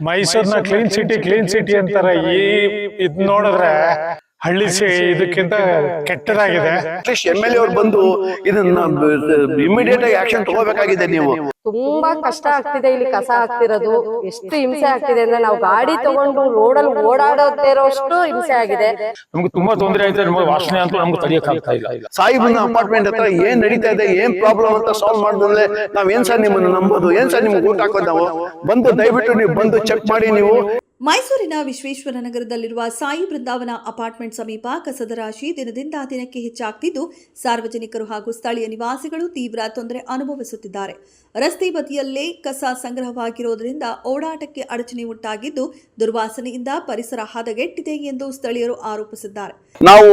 ಮೈಸೂರ್ನ clean city ಅಂತಾರೆ. ಇದ್ ನೋಡಿದ್ರೆ ಹಳ್ಳಿ ಇದಕ್ಕಿಂತ ಕೆಟ್ಟದಾಗಿದೆ. ಅಟ್ಲೀಸ್ಟ್ MLA ಅವ್ರು ಬಂದು ಇದನ್ನ ಇಮಿಡಿಯೇಟ್ ಆಗಿ ಆಕ್ಷನ್ ತಗೋಬೇಕಾಗಿದೆ. ನೀವು ತುಂಬಾ ಕಷ್ಟ ಆಗ್ತಿದೆ ಇಲ್ಲಿ ಕಸ ಹಾಕ್ತಿರೋದು. ಎಷ್ಟು ಹಿಂಸೆ ಆಗ್ತಿದೆ ಅಂದ್ರೆ ನಾವು ಗಾಡಿ ತಗೊಂಡು ರೋಡಲ್ಲಿ ಓಡಾಡೋದೇ ಇರೋಷ್ಟು ಹಿಂಸೆ ಆಗಿದೆ. ನಮ್ಗೆ ತುಂಬಾ ತೊಂದರೆ ಆಯ್ತು. ನಮ್ಗೆ ವಾಸನೆ ಅಂತೂ ನಮ್ಗೆ ತಡೆಯಕ್ ಆಗ್ತಾ ಇಲ್ಲ. ಸಾಹಿಬನ ಅಪಾರ್ಟ್ಮೆಂಟ್ ಹತ್ರ ಏನ್ ನಡೀತಾ ಇದೆ, ಏನ್ ಪ್ರಾಬ್ಲಮ್ ಅಂತ ಸಾಲ್ವ್ ಮಾಡಿದ್ರೆ ನಾವ್ ಏನ್ ಸರ್ ನಿಮ್ಮನ್ನು ನಂಬೋದು, ಏನ್ ಸರ್ ನಿಮ್ಗೆ ಊಟ ಹಾಕೋದು. ನಾವು ಬಂದು ದಯವಿಟ್ಟು ನೀವು ಬಂದು ಚೆಕ್ ಮಾಡಿ. ನೀವು ಮೈಸೂರಿನ ವಿಶ್ವೇಶ್ವರ ನಗರದಲ್ಲಿರುವ ಸಾಯಿ ಬೃಂದಾವನ ಅಪಾರ್ಟ್ಮೆಂಟ್ ಸಮೀಪ ಕಸದ ರಾಶಿ ದಿನದಿಂದ ದಿನಕ್ಕೆ ಹೆಚ್ಚಾಗ್ತಿದ್ದು, ಸಾರ್ವಜನಿಕರು ಹಾಗೂ ಸ್ಥಳೀಯ ನಿವಾಸಿಗಳು ತೀವ್ರ ತೊಂದರೆ ಅನುಭವಿಸುತ್ತಿದ್ದಾರೆ. ರಸ್ತೆ ಬದಿಯಲ್ಲೇ ಕಸ ಸಂಗ್ರಹವಾಗಿರುವುದರಿಂದ ಓಡಾಟಕ್ಕೆ ಅಡಚಣೆ ಉಂಟಾಗಿದ್ದು, ದುರ್ವಾಸನೆಯಿಂದ ಪರಿಸರ ಹದಗೆಟ್ಟಿದೆ ಎಂದು ಸ್ಥಳೀಯರು ಆರೋಪಿಸಿದ್ದಾರೆ. ನಾವು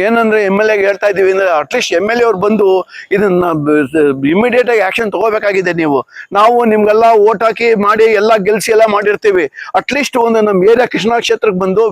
ಏನಂದ್ರೆ MLA ಹೇಳ್ತಾ ಇದೀವಿ ಅಂದ್ರೆ ಅಟ್ಲೀಸ್ಟ್ MLA ಅವ್ರು ಬಂದು ಇದನ್ನ ಇಮಿಡಿಯೇಟ್ ಆಗಿ ಆಕ್ಷನ್ ತಗೋಬೇಕಾಗಿದೆ. ನಾವು ನಿಮ್ಗೆಲ್ಲ ಓಟ್ ಹಾಕಿ ಮಾಡಿ ಎಲ್ಲ ಗೆಲ್ಸಿ ಎಲ್ಲ ಮಾಡಿರ್ತೀವಿ. ಅಟ್ಲೀಸ್ಟ್ ಒಂದು ನಮ್ಮ ಏರಿಯಾ ಕೃಷ್ಣ ಕ್ಷೇತ್ರಕ್ಕೆ ಬಂದು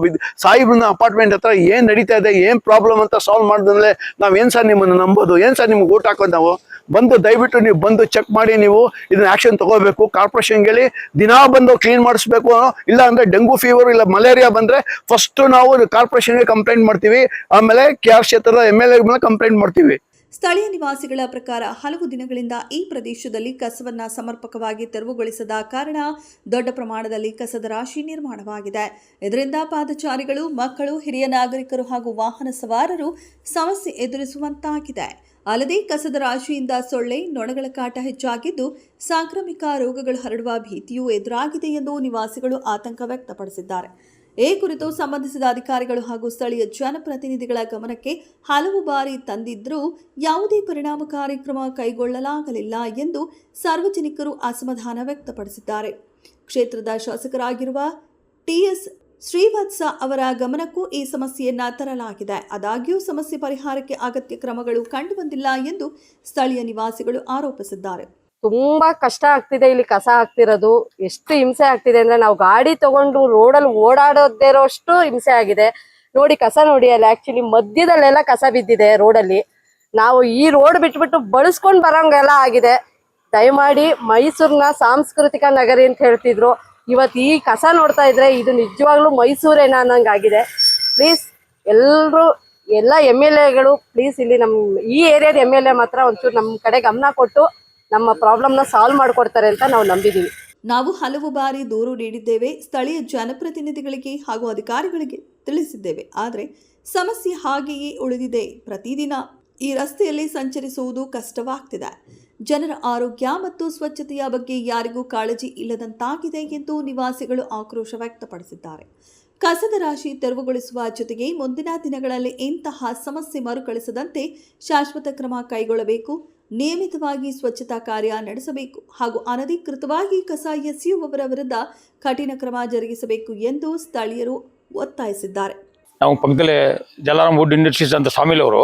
ಸಾಹಿಬ್ನ ಅಪಾರ್ಟ್ಮೆಂಟ್ ಹತ್ರ ಏನ್ ನಡೀತಾ ಇದೆ, ಏನ್ ಪ್ರಾಬ್ಲಮ್ ಅಂತ ಸಾಲ್ವ್ ಮಾಡಿದ್ರೆ ನಾವ್ ಏನ್ ಸರ್ ನಿಮ್ಮನ್ನು ನಂಬೋದು, ಏನ್ ಸರ್ ನಿಮ್ಗೆ ಓಟ್ ಹಾಕೋದು. ನಾವು ಬಂದು ದಯವಿಟ್ಟು ನೀವು ಬಂದು ಚೆಕ್ ಮಾಡಿ. ನೀವು ಇದನ್ನ ಆಕ್ಷನ್ ತಗೋಬೇಕು. ಕಾರ್ಪೊರೇಷನ್ ಹೇಳಿ ದಿನಾ ಬಂದು ಕ್ಲೀನ್ ಮಾಡಿಸ್ಬೇಕು. ಇಲ್ಲ ಅಂದ್ರೆ ಡೆಂಗು ಫೀವರ್ ಇಲ್ಲ ಮಲೇರಿಯಾ ಬಂದ್ರೆ ಫಸ್ಟ್ ನಾವು ಕಾರ್ಪೊರೇಷನ್ಗೆ ಕಂಪ್ಲೇಂಟ್ ಮಾಡ್ತೀವಿ, ಆಮೇಲೆ KR ಕ್ಷೇತ್ರದ MLA ಮೇಲೆ ಕಂಪ್ಲೇಂಟ್ ಮಾಡ್ತೀವಿ. ಸ್ಥಳೀಯ ನಿವಾಸಿಗಳ ಪ್ರಕಾರ ಹಲವು ದಿನಗಳಿಂದ ಈ ಪ್ರದೇಶದಲ್ಲಿ ಕಸವನ್ನ ಸಮರ್ಪಕವಾಗಿ ತೆರವುಗೊಳಿಸದ ಕಾರಣ ದೊಡ್ಡ ಪ್ರಮಾಣದಲ್ಲಿ ಕಸದ ರಾಶಿ ನಿರ್ಮಾಣವಾಗಿದೆ. ಇದರಿಂದ ಪಾದಚಾರಿಗಳು, ಮಕ್ಕಳು, ಹಿರಿಯ ನಾಗರಿಕರು ಹಾಗೂ ವಾಹನ ಸವಾರರು ಸಮಸ್ಯೆ ಎದುರಿಸುವಂತಾಗಿದೆ. ಅಲ್ಲದೆ ಕಸದ ರಾಶಿಯಿಂದ ಸೊಳ್ಳೆ, ನೊಣಗಳ ಕಾಟ ಹೆಚ್ಚಾಗಿದ್ದು ಸಾಂಕ್ರಾಮಿಕ ರೋಗಗಳು ಹರಡುವ ಭೀತಿಯೂ ಎದುರಾಗಿದೆ ಎಂದು ನಿವಾಸಿಗಳು ಆತಂಕ ವ್ಯಕ್ತಪಡಿಸಿದ್ದಾರೆ. ಈ ಕುರಿತು ಸಂಬಂಧಿಸಿದ ಅಧಿಕಾರಿಗಳು ಹಾಗೂ ಸ್ಥಳೀಯ ಜನಪ್ರತಿನಿಧಿಗಳ ಗಮನಕ್ಕೆ ಹಲವು ಬಾರಿ ತಂದಿದ್ದರೂ ಯಾವುದೇ ಪರಿಣಾಮಕಾರಿ ಕ್ರಮ ಕೈಗೊಳ್ಳಲಾಗಲಿಲ್ಲ ಎಂದು ಸಾರ್ವಜನಿಕರು ಅಸಮಾಧಾನ ವ್ಯಕ್ತಪಡಿಸಿದ್ದಾರೆ. ಕ್ಷೇತ್ರದ ಶಾಸಕರಾಗಿರುವ TS ಶ್ರೀವತ್ಸ ಅವರ ಗಮನಕ್ಕೂ ಈ ಸಮಸ್ಯೆಯನ್ನ ತರಲಾಗಿದೆ. ಆದಾಗ್ಯೂ ಸಮಸ್ಯೆ ಪರಿಹಾರಕ್ಕೆ ಅಗತ್ಯ ಕ್ರಮಗಳು ಕಂಡುಬಂದಿಲ್ಲ ಎಂದು ಸ್ಥಳೀಯ ನಿವಾಸಿಗಳು ಆರೋಪಿಸಿದ್ದಾರೆ. ತುಂಬಾ ಕಷ್ಟ ಆಗ್ತಿದೆ ಇಲ್ಲಿ ಕಸ ಹಾಕ್ತಿರೋದು. ಎಷ್ಟು ಹಿಂಸೆ ಆಗ್ತಿದೆ ಅಂದ್ರೆ ನಾವು ಗಾಡಿ ತಗೊಂಡು ರೋಡಲ್ಲಿ ಓಡಾಡೋದೇ ಇರೋಷ್ಟು ಹಿಂಸೆ ಆಗಿದೆ. ನೋಡಿ ಕಸ ನೋಡಿ, ಅಲ್ಲಿ ಆಕ್ಚುಲಿ ಮಧ್ಯದಲ್ಲೆಲ್ಲ ಕಸ ಬಿದ್ದಿದೆ ರೋಡಲ್ಲಿ. ನಾವು ಈ ರೋಡ್ ಬಿಟ್ಬಿಟ್ಟು ಬಳಸ್ಕೊಂಡ್ ಬರೋಂಗೆಲ್ಲ ಆಗಿದೆ. ದಯಮಾಡಿ ಮೈಸೂರಿನ ಸಾಂಸ್ಕೃತಿಕ ನಗರಿ ಅಂತ ಹೇಳ್ತಿದ್ರು, ಇವತ್ತು ಈ ಕಸ ನೋಡ್ತಾ ಇದ್ರೆ ಇದು ನಿಜವಾಗ್ಲೂ ಮೈಸೂರೇನ ಅನ್ನಂಗಾಗಿದೆ. ಪ್ಲೀಸ್ ಎಲ್ಲರೂ ಎಲ್ಲ MLAಗಳು ಪ್ಲೀಸ್ ಇಲ್ಲಿ ನಮ್ಮ ಈ ಏರಿಯಾದ MLA ಮಾತ್ರ ಒಂಚೂರು ನಮ್ಮ ಕಡೆ ಗಮನ ಕೊಟ್ಟು ನಮ್ಮ ಪ್ರಾಬ್ಲಮ್ನ ಸಾಲ್ವ್ ಮಾಡ್ಕೊಡ್ತಾರೆ ಅಂತ ನಾವು ನಂಬಿದ್ದೀವಿ. ನಾವು ಹಲವು ಬಾರಿ ದೂರು ನೀಡಿದ್ದೇವೆ, ಸ್ಥಳೀಯ ಜನಪ್ರತಿನಿಧಿಗಳಿಗೆ ಹಾಗೂ ಅಧಿಕಾರಿಗಳಿಗೆ ತಿಳಿಸಿದ್ದೇವೆ. ಆದರೆ ಸಮಸ್ಯೆ ಹಾಗೆಯೇ ಉಳಿದಿದೆ. ಪ್ರತಿದಿನ ಈ ರಸ್ತೆಯಲ್ಲಿ ಸಂಚರಿಸುವುದು ಕಷ್ಟವಾಗ್ತಿದೆ. ಜನರ ಆರೋಗ್ಯ ಮತ್ತು ಸ್ವಚ್ಛತೆಯ ಬಗ್ಗೆ ಯಾರಿಗೂ ಕಾಳಜಿ ಇಲ್ಲದಂತಾಗಿದೆ ಎಂದು ನಿವಾಸಿಗಳು ಆಕ್ರೋಶ ವ್ಯಕ್ತಪಡಿಸಿದ್ದಾರೆ. ಕಸದ ರಾಶಿ ತೆರವುಗೊಳಿಸುವ ಜೊತೆಗೆ ಮುಂದಿನ ದಿನಗಳಲ್ಲಿ ಇಂತಹ ಸಮಸ್ಯೆ ಮರುಕಳಿಸದಂತೆ ಶಾಶ್ವತ ಕ್ರಮ ಕೈಗೊಳ್ಳಬೇಕು, ನಿಯಮಿತವಾಗಿ ಸ್ವಚ್ಛತಾ ಕಾರ್ಯ ನಡೆಸಬೇಕು ಹಾಗೂ ಅನಧಿಕೃತವಾಗಿ ಕಸ ಎಸೆಯುವವರ ವಿರುದ್ಧ ಕಠಿಣ ಕ್ರಮ ಜರುಗಿಸಬೇಕು ಎಂದು ಸ್ಥಳೀಯರು ಒತ್ತಾಯಿಸಿದ್ದಾರೆ. ನಾವು ಪಕ್ಕದಲ್ಲೇ ಜಲಾರಾಮ್ ವುಡ್ ಇಂಡಸ್ಟ್ರೀಸ್ ಅಂತ ಸ್ವಾಮಿಲ್ ಅವರು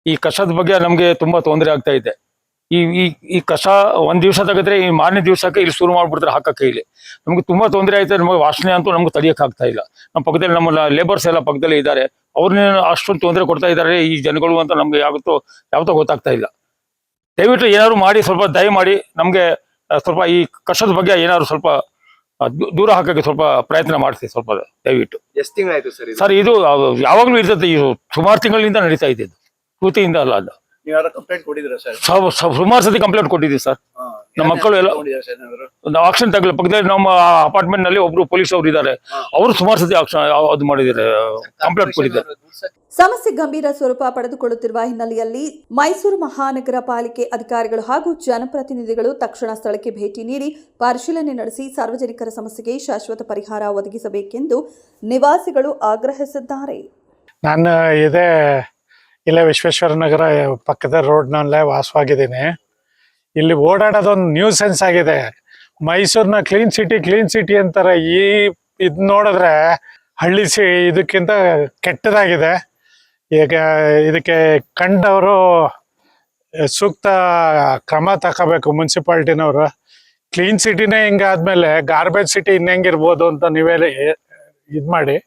ಈ ಕಸದ ಬಗ್ಗೆ ನಮಗೆ ತುಂಬಾ ತೊಂದರೆ ಆಗ್ತಾ ಇದೆ. ಈ ಕಸ ಒಂದ್ ದಿವಸ ತೆಗೆದ್ರೆ ಈ ಮಾರನೇ ದಿವಸಕ್ಕೆ ಇಲ್ಲಿ ಶುರು ಮಾಡ್ಬಿಡ್ತಾರೆ ಹಾಕಕ್ಕೆ. ಇಲ್ಲಿ ನಮ್ಗೆ ತುಂಬಾ ತೊಂದರೆ ಆಯ್ತು. ನಮಗೆ ವಾಸನೆ ಅಂತೂ ನಮ್ಗೆ ತಡೆಯಕ್ ಆಗ್ತಾ ಇಲ್ಲ. ನಮ್ಮ ಪಕ್ಕದಲ್ಲಿ ನಮ್ಮ ಲೇಬರ್ಸ್ ಎಲ್ಲ ಪಕ್ಕದಲ್ಲಿ ಇದ್ದಾರೆ, ಅವ್ರನ್ನೇ ಅಷ್ಟೊಂದು ತೊಂದರೆ ಕೊಡ್ತಾ ಇದ್ದಾರೆ ಈ ಜನಗಳು ಅಂತ ನಮ್ಗೆ ಯಾವತ್ತೋ ಗೊತ್ತಾಗ್ತಾ ಇಲ್ಲ. ದಯವಿಟ್ಟು ಏನಾದ್ರು ಮಾಡಿ ಸ್ವಲ್ಪ ದಯ ಮಾಡಿ ನಮ್ಗೆ ಸ್ವಲ್ಪ ಈ ಕಸದ ಬಗ್ಗೆ ಏನಾದ್ರು ಸ್ವಲ್ಪ ದೂರ ಹಾಕಕ್ಕೆ ಸ್ವಲ್ಪ ಪ್ರಯತ್ನ ಮಾಡ್ತೀವಿ ಸ್ವಲ್ಪ ದಯವಿಟ್ಟು. ಎಷ್ಟು ತಿಂಗಳಾಯ್ತು ಸರ್ ಇದು ಯಾವಾಗ್ಲೂ ಇರ್ತದೆ. ಇದು ಸುಮಾರು ತಿಂಗಳಿಂದ ನಡೀತಾ ಇದೆ. ಇದು ಕೂತಿಯಿಂದ ಅಲ್ಲ. ಅದು ಸುಮಾರು ಸತಿ ಕಂಪ್ಲೇಂಟ್ ಕೊಟ್ಟಿದ್ದೀವಿ ಸರ್. ನಮ್ಮ ಮಕ್ಕಳು ಎಲ್ಲ ನಾವು ಆಕ್ಷನ್ ತಗಲ ಪಕ್ಕದಲ್ಲಿ ನಮ್ಮ ಅಪಾರ್ಟ್ಮೆಂಟ್ ನಲ್ಲಿ ಒಬ್ರು ಪೊಲೀಸ್ ಅವರು ಇದ್ದಾರೆ, ಅವರು ಸುಮಾರು ಸತಿ ಅದು ಮಾಡಿದ್ದಾರೆ, ಕಂಪ್ಲೇಂಟ್ ಕೊಟ್ಟಿದ್ದಾರೆ. ಸಮಸ್ಯೆ ಗಂಭೀರ ಸ್ವರೂಪ ಪಡೆದುಕೊಳ್ಳುತ್ತಿರುವ ಹಿನ್ನೆಲೆಯಲ್ಲಿ ಮೈಸೂರು ಮಹಾನಗರ ಪಾಲಿಕೆ ಅಧಿಕಾರಿಗಳು ಹಾಗೂ ಜನಪ್ರತಿನಿಧಿಗಳು ತಕ್ಷಣ ಸ್ಥಳಕ್ಕೆ ಭೇಟಿ ನೀಡಿ ಪರಿಶೀಲನೆ ನಡೆಸಿ ಸಾರ್ವಜನಿಕರ ಸಮಸ್ಯೆಗೆ ಶಾಶ್ವತ ಪರಿಹಾರ ಒದಗಿಸಬೇಕೆಂದು ನಿವಾಸಿಗಳು ಆಗ್ರಹಿಸಿದ್ದಾರೆ. ನಾನು ಇಲ್ಲೇ ವಿಶ್ವೇಶ್ವರ ನಗರ ಪಕ್ಕದ ರೋಡ್ನಲ್ಲೇ ವಾಸವಾಗಿದ್ದೀನಿ. ಇಲ್ಲಿ ಓಡಾಡೋದೊಂದು ನ್ಯೂಸೆನ್ಸ್ ಆಗಿದೆ. ಮೈಸೂರಿನ ಕ್ಲೀನ್ ಸಿಟಿ ಅಂತಾರೆ. ಇದು ನೋಡಿದ್ರೆ ಹಳ್ಳಿ ಇದಕ್ಕಿಂತ ಕೆಟ್ಟದಾಗಿದೆ. ಈಗ ಇದಕ್ಕೆ ಕಂಡವರು ಸೂಕ್ತ ಕ್ರಮ ತಗೋಬೇಕು ಮುನ್ಸಿಪಾಲ್ಟಿನವರು. ಕ್ಲೀನ್ ಸಿಟಿನೇ ಹಿಂಗಾದ್ಮೇಲೆ ಗಾರ್ಬೇಜ್ ಸಿಟಿ ಇನ್ನೆಂಗಿರ್ಬೋದು ಅಂತ ನೀವೇ ಇದು ಮಾಡಿ.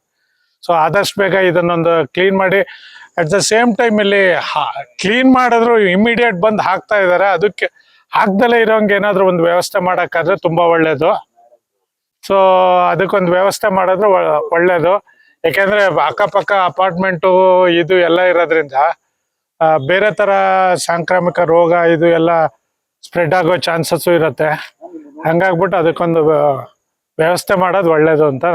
ಸೊ ಆದಷ್ಟು ಬೇಗ ಇದನ್ನೊಂದು ಕ್ಲೀನ್ ಮಾಡಿ. ಅಟ್ ದ ಸೇಮ್ ಟೈಮ್ ಇಲ್ಲಿ ಕ್ಲೀನ್ ಮಾಡಿದ್ರು ಇಮಿಡಿಯೇಟ್ ಬಂದು ಹಾಕ್ತಾ ಇದ್ದಾರೆ. ಅದಕ್ಕೆ ಹಾಕ್ದಲೇ ಇರೋಂಗೆ ಏನಾದ್ರು ಒಂದು ವ್ಯವಸ್ಥೆ ಮಾಡೋಕ್ಕಾದ್ರೆ ತುಂಬಾ ಒಳ್ಳೇದು. ಸೊ ಅದಕ್ಕೊಂದು ವ್ಯವಸ್ಥೆ ಮಾಡಿದ್ರೆ ಒಳ್ಳೇದು. ಯಾಕೆಂದ್ರೆ ಅಕ್ಕಪಕ್ಕ ಅಪಾರ್ಟ್ಮೆಂಟು ಇದು ಎಲ್ಲ ಇರೋದ್ರಿಂದ ಬೇರೆ ತರ ಸಾಂಕ್ರಾಮಿಕ ರೋಗ ಇದು ಎಲ್ಲ ಸ್ಪ್ರೆಡ್ ಆಗೋ ಚಾನ್ಸಸ್ ಇರುತ್ತೆ. ಹಂಗಾಗ್ಬಿಟ್ಟು ಅದಕ್ಕೊಂದು ವ್ಯವಸ್ಥೆ ಮಾಡೋದು ಒಳ್ಳೇದು ಅಂತ